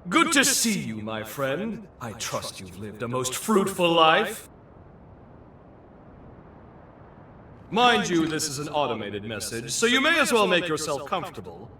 Good to see you, my friend. I trust you've lived a most fruitful life. Mind you, this is an automated message, so you may as well make yourself comfortable.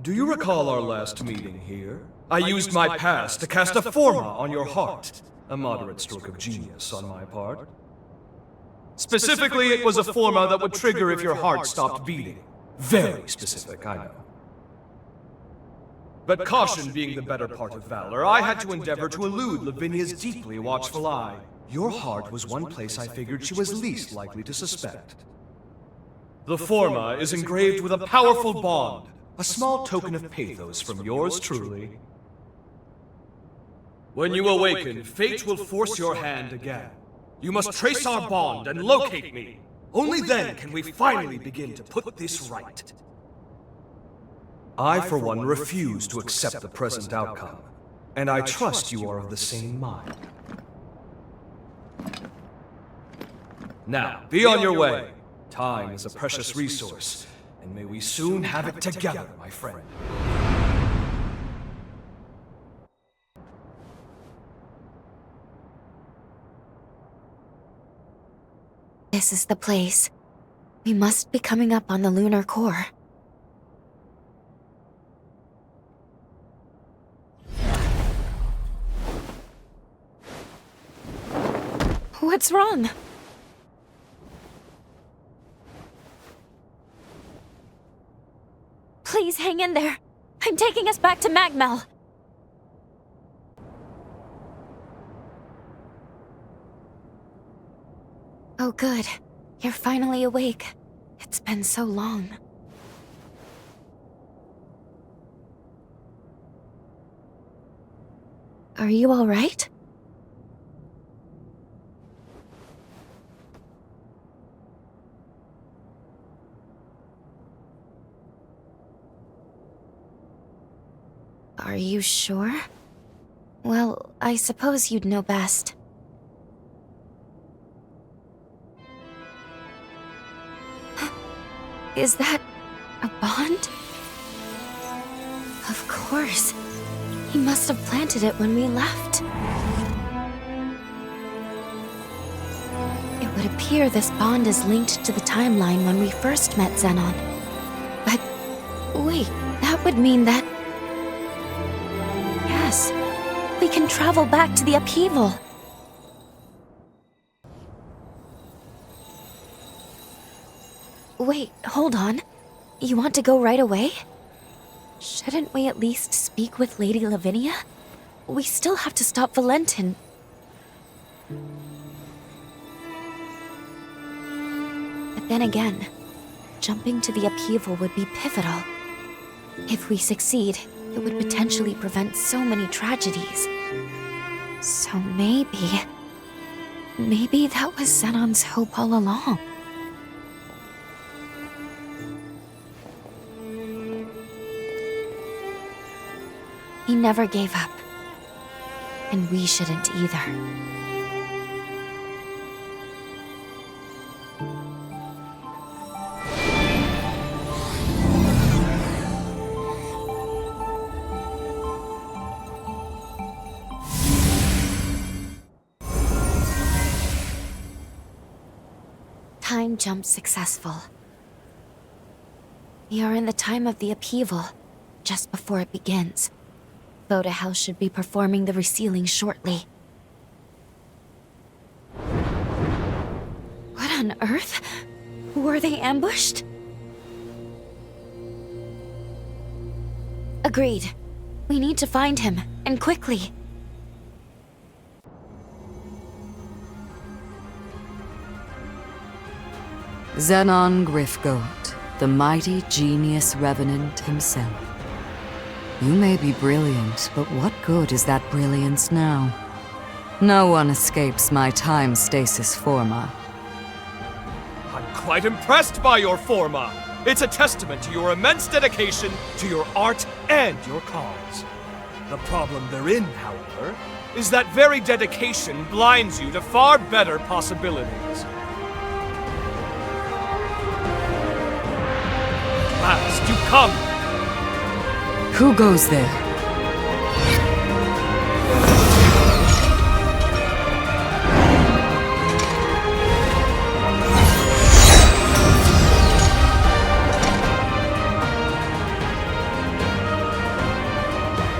Do you recall our last meeting here? I used my past to cast a forma on your heart. A moderate stroke of genius on my part. Specifically, it was a forma that would trigger if your heart stopped beating. Very specific, I know. But caution being the better part of valor, I had to endeavor to elude Lavinia's deeply watchful eye. Your heart was one place I figured she was least likely to suspect. The forma is engraved with a powerful bond, a small token of pathos from yours truly. When you awaken, fate will force your hand again. You must trace our bond and locate me. Only then can we finally begin to put this right. I, for one, refuse to accept the present outcome, and I trust you are of the same mind. Now, be on your way. Time is a precious resource, and may we soon have it together, my friend. This is the place. We must be coming up on the lunar core. What's wrong? Please hang in there. I'm taking us back to Magmel. Oh good. You're finally awake. It's been so long. Are you all right? Are you sure? Well, I suppose you'd know best. Is that a bond? Of course. He must have planted it when we left. It would appear this bond is linked to the timeline when we first met Zenon. But wait, that would mean that... Yes, we can travel back to the Upheaval. Wait, hold on. You want to go right away? Shouldn't we at least speak with Lady Lavinia? We still have to stop Valentin. But then again, jumping to the Upheaval would be pivotal. If we succeed, it would potentially prevent so many tragedies. So maybe that was Zenon's hope all along. He never gave up. And we shouldn't either. Time jump successful. We are in the time of the Upheaval, just before it begins. Voda House should be performing the resealing shortly. What on earth? Were they ambushed? Agreed. We need to find him, and quickly. Zenon Griffgoat, the mighty genius revenant himself. You may be brilliant, but what good is that brilliance now? No one escapes my time stasis forma. I'm quite impressed by your forma. It's a testament to your immense dedication to your art and your cause. The problem therein, however, is that very dedication blinds you to far better possibilities. At last, you come! Who goes there?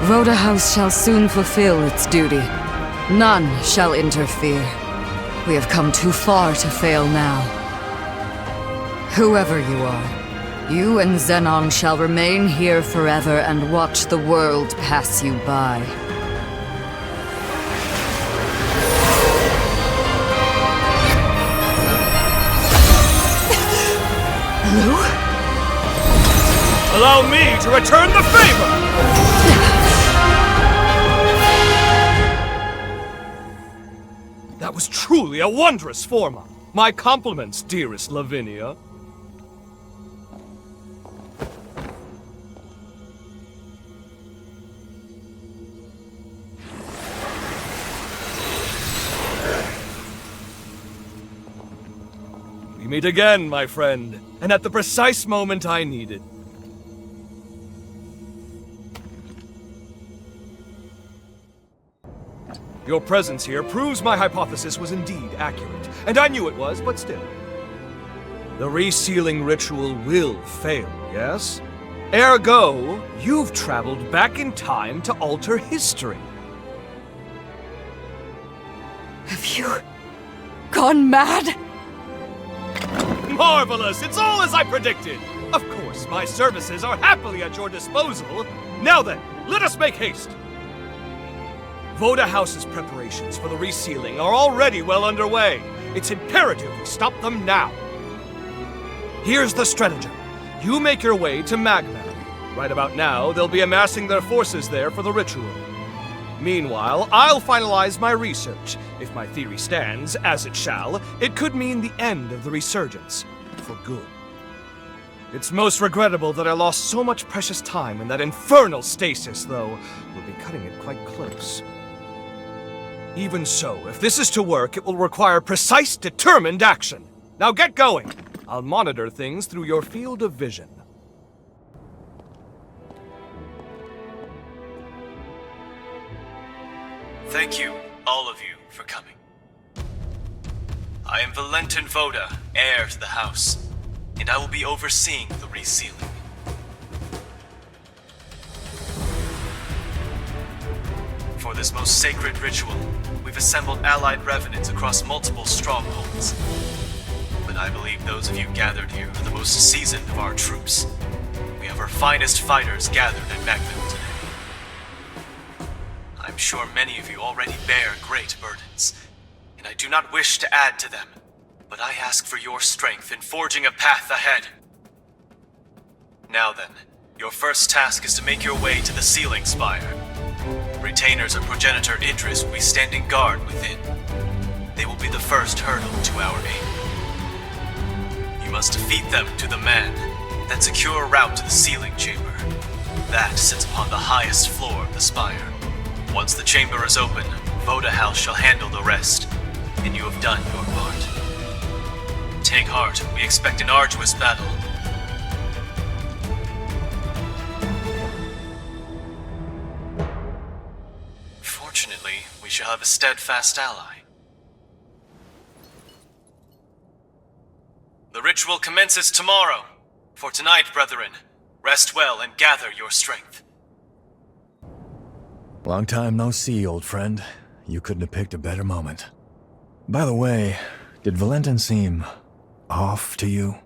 Rhoda House shall soon fulfill its duty. None shall interfere. We have come too far to fail now. Whoever you are, you and Zenon shall remain here forever and watch the world pass you by. Hello? Allow me to return the favor! That was truly a wondrous forma. My compliments, dearest Lavinia. We meet again, my friend, and at the precise moment I needed. Your presence here proves my hypothesis was indeed accurate, and I knew it was, but still. The resealing ritual will fail, yes? Ergo, you've traveled back in time to alter history. Have you gone mad? Marvelous! It's all as I predicted! Of course, my services are happily at your disposal. Now then, let us make haste! Voda House's preparations for the resealing are already well underway. It's imperative we stop them now. Here's the stratagem. You make your way to Magma. Right about now, they'll be amassing their forces there for the ritual. Meanwhile, I'll finalize my research. If my theory stands, as it shall, it could mean the end of the Resurgence. For good. It's most regrettable that I lost so much precious time in that infernal stasis, though. We'll be cutting it quite close. Even so, if this is to work, it will require precise, determined action. Now get going! I'll monitor things through your field of vision. Thank you, all of you, for coming. I am Valentin Voda, heir to the house, and I will be overseeing the resealing. For this most sacred ritual, we've assembled allied revenants across multiple strongholds. But I believe those of you gathered here are the most seasoned of our troops. We have our finest fighters gathered at Magville today. I'm sure many of you already bear great burdens, and I do not wish to add to them, but I ask for your strength in forging a path ahead. Now then, your first task is to make your way to the Sealing Spire. Retainers of Progenitor Idris will be standing guard within. They will be the first hurdle to our aim. You must defeat them to the man, then secure a route to the sealing chamber. That sits upon the highest floor of the spire. Once the chamber is open, Voda House shall handle the rest, and you have done your part. Take heart, we expect an arduous battle. Fortunately, we shall have a steadfast ally. The ritual commences tomorrow. For tonight, brethren, rest well and gather your strength. Long time no see, old friend. You couldn't have picked a better moment. By the way, did Valentin seem off to you?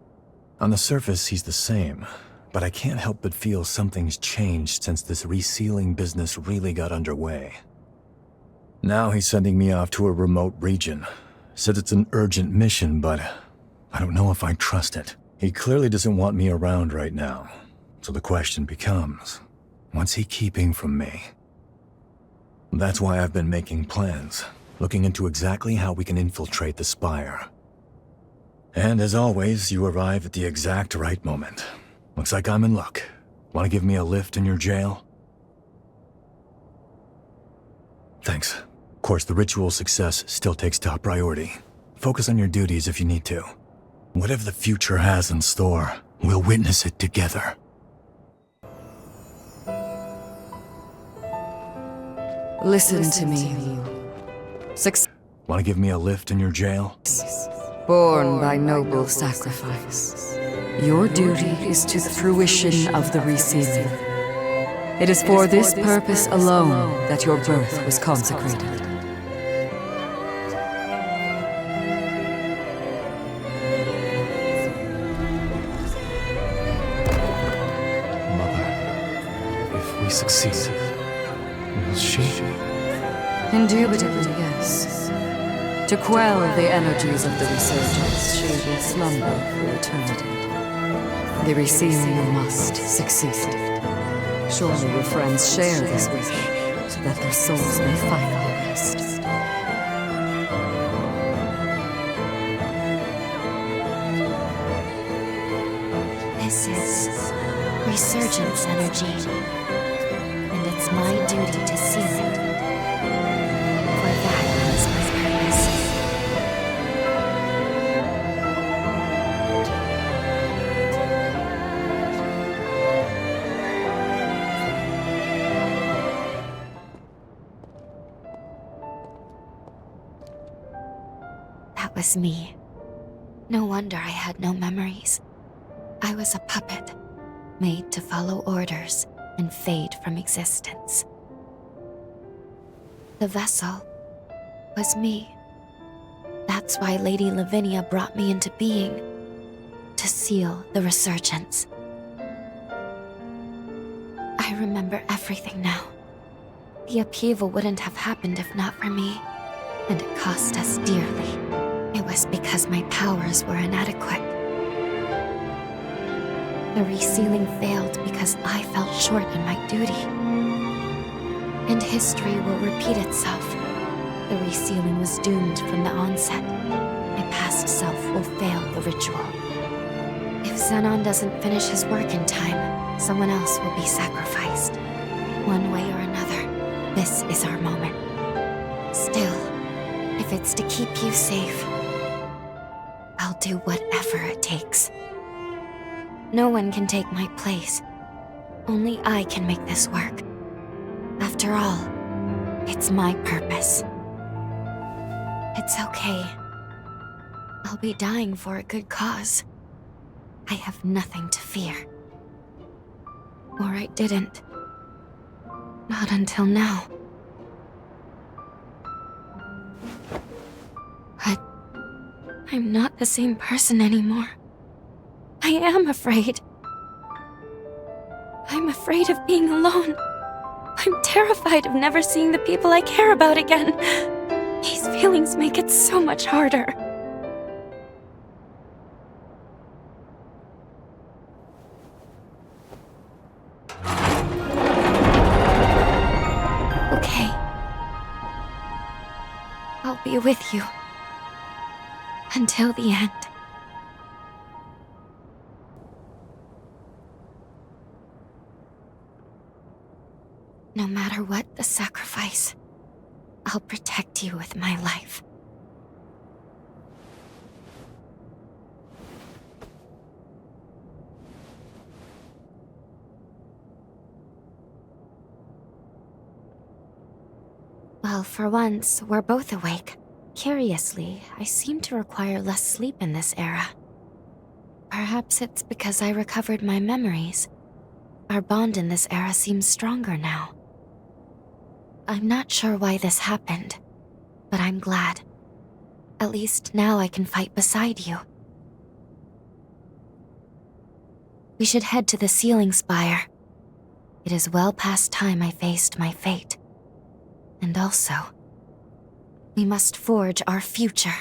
On the surface, he's the same, but I can't help but feel something's changed since this resealing business really got underway. Now he's sending me off to a remote region. Said it's an urgent mission, but I don't know if I trust it. He clearly doesn't want me around right now. So the question becomes, what's he keeping from me? That's why I've been making plans, looking into exactly how we can infiltrate the Spire. And as always, you arrive at the exact right moment. Looks like I'm in luck. Want to give me a lift in your jail? Thanks. Of course, the ritual's success still takes top priority. Focus on your duties if you need to. Whatever the future has in store, we'll witness it together. Listen to me, Lu. Success Want to give me a lift in your jail? born by noble sacrifice. Your duty is to the fruition of the resealing. It is for this purpose alone that your birth was consecrated. Mother, if we succeed, will she? Indubitably, yes. To quell the energies of the Resurgence, she will slumber for eternity. The resealing must succeed. Surely your friends share this wish, so that their souls may finally rest. This is Resurgence energy, and it's my duty to seal it. For that is my purpose. That was me. No wonder I had no memories. I was a puppet, made to follow orders and fade from existence. The vessel was me. That's why Lady Lavinia brought me into being, to seal the Resurgence. I remember everything now. The upheaval wouldn't have happened if not for me, and it cost us dearly. It was because my powers were inadequate. The resealing failed because I fell short in my duty. And history will repeat itself. The resealing was doomed from the onset. My past self will fail the ritual. If Zenon doesn't finish his work in time, someone else will be sacrificed. One way or another, this is our moment. Still, if it's to keep you safe, I'll do whatever it takes. No one can take my place. Only I can make this work. After all, it's my purpose. It's okay. I'll be dying for a good cause. I have nothing to fear. Or I didn't. Not until now. But I'm not the same person anymore. I am afraid. I'm afraid of being alone. I'm terrified of never seeing the people I care about again. These feelings make it so much harder. Okay. I'll be with you. Until the end. No matter what the sacrifice, I'll protect you with my life. Well, for once, we're both awake. Curiously, I seem to require less sleep in this era. Perhaps it's because I recovered my memories. Our bond in this era seems stronger now. I'm not sure why this happened, but I'm glad. At least now I can fight beside you. We should head to the ceiling spire. It is well past time I faced my fate. And also, we must forge our future.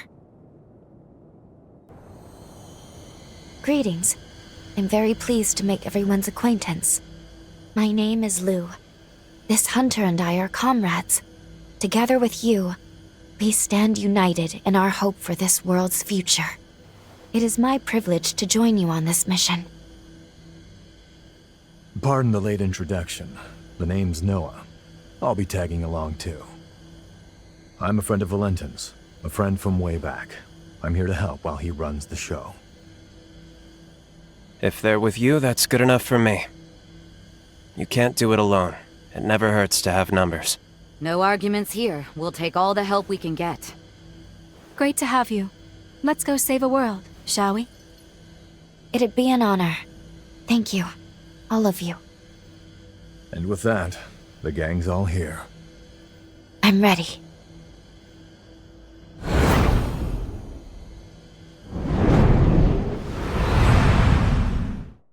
Greetings. I'm very pleased to make everyone's acquaintance. My name is Lu. This hunter and I are comrades. Together with you, we stand united in our hope for this world's future. It is my privilege to join you on this mission. Pardon the late introduction. The name's Noah. I'll be tagging along too. I'm a friend of Valentin's, a friend from way back. I'm here to help while he runs the show. If they're with you, that's good enough for me. You can't do it alone. It never hurts to have numbers. No arguments here. We'll take all the help we can get. Great to have you. Let's go save a world, shall we? It'd be an honor. Thank you. All of you. And with that, the gang's all here. I'm ready.